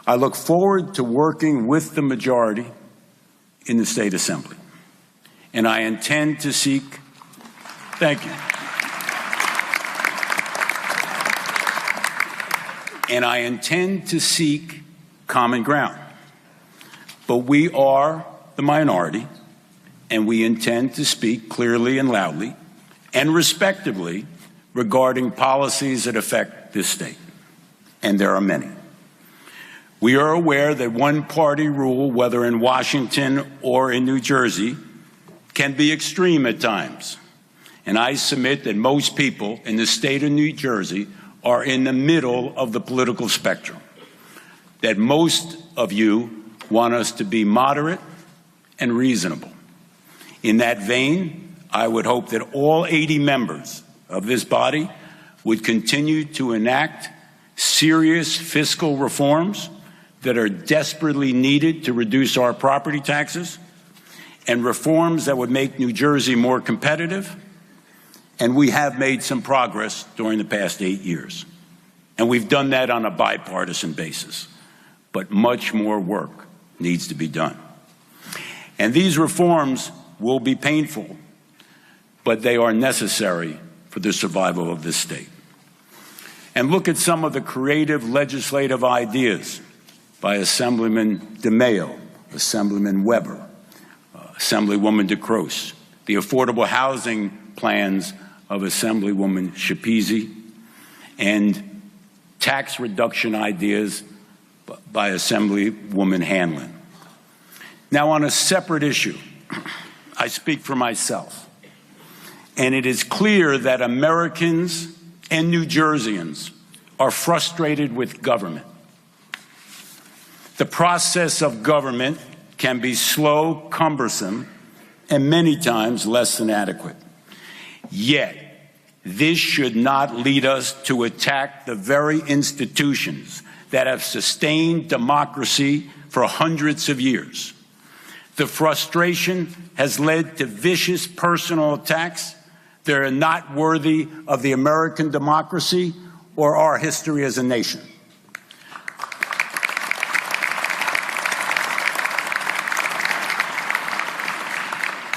I look forward to working with the majority in the State Assembly, and I intend to seek, thank you, and I intend to seek common ground. But we are the minority, and we intend to speak clearly and loudly and respectively regarding policies that affect this state, and there are many. We are aware that one-party rule, whether in Washington or in New Jersey, can be extreme at times, and I submit that most people in the state of New Jersey are in the middle of the political spectrum, that most of you want us to be moderate and reasonable. In that vein, I would hope that all 80 members of this body would continue to enact serious fiscal reforms that are desperately needed to reduce our property taxes, and reforms that would make New Jersey more competitive. And we have made some progress during the past 8 years. And we've done that on a bipartisan basis. But much more work needs to be done. And these reforms will be painful, but they are necessary for the survival of this state. And look at some of the creative legislative ideas by Assemblyman DeMaio, Assemblyman Weber, Assemblywoman DeCroce, the affordable housing plans of Assemblywoman Schapese, and tax reduction ideas by Assemblywoman Hanlon. Now, on a separate issue, I speak for myself, and it is clear that Americans and New Jerseyans are frustrated with government. The process of government can be slow, cumbersome, and many times less than adequate. Yet, this should not lead us to attack the very institutions that have sustained democracy for hundreds of years. The frustration has led to vicious personal attacks that are not worthy of the American democracy or our history as a nation.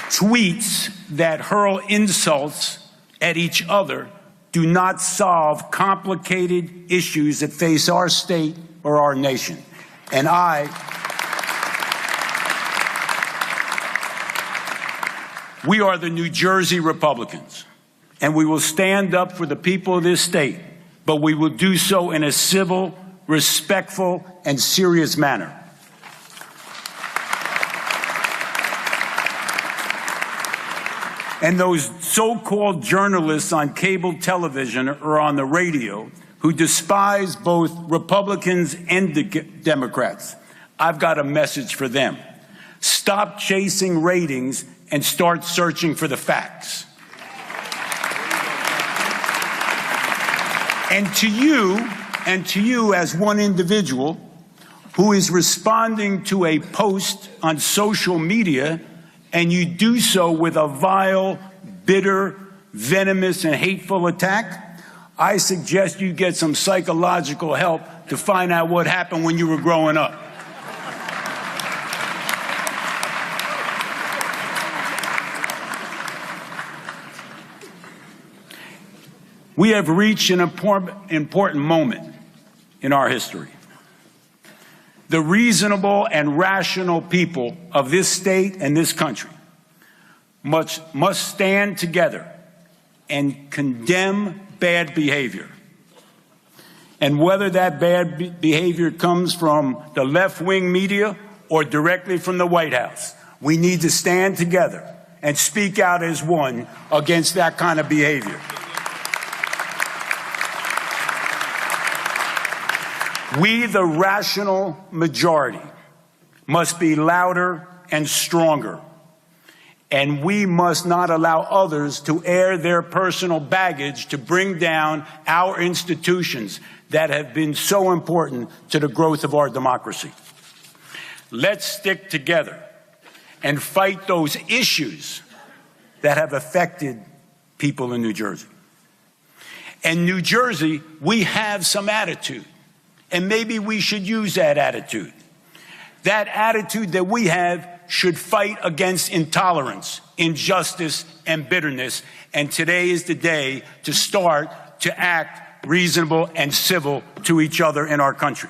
Tweets that hurl insults at each other do not solve complicated issues that face our state or our nation. And we are the New Jersey Republicans, and we will stand up for the people of this state, but we will do so in a civil, respectful, and serious manner. And those so-called journalists on cable television or on the radio who despise both Republicans and Democrats, I've got a message for them. Stop chasing ratings and start searching for the facts. And to you as one individual who is responding to a post on social media, and you do so with a vile, bitter, venomous, and hateful attack, I suggest you get some psychological help to find out what happened when you were growing up. We have reached an important moment in our history. The reasonable and rational people of this state and this country must stand together and condemn bad behavior. And whether that bad behavior comes from the left-wing media or directly from the White House, we need to stand together and speak out as one against that kind of behavior. We, the rational majority, must be louder and stronger, and we must not allow others to air their personal baggage to bring down our institutions that have been so important to the growth of our democracy. Let's stick together and fight those issues that have affected people in New Jersey. In New Jersey, we have some attitude. And maybe we should use that attitude. That attitude that we have should fight against intolerance, injustice, and bitterness. And today is the day to start to act reasonable and civil to each other in our country.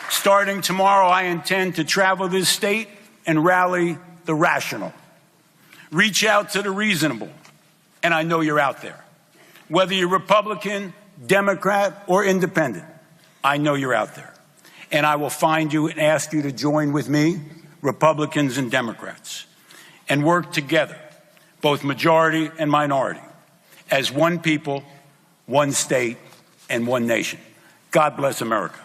Starting tomorrow, I intend to travel this state and rally the rational. Reach out to the reasonable, and I know you're out there. Whether you're Republican, Democrat, or Independent, I know you're out there. And I will find you and ask you to join with me, Republicans and Democrats, and work together, both majority and minority, as one people, one state, and one nation. God bless America.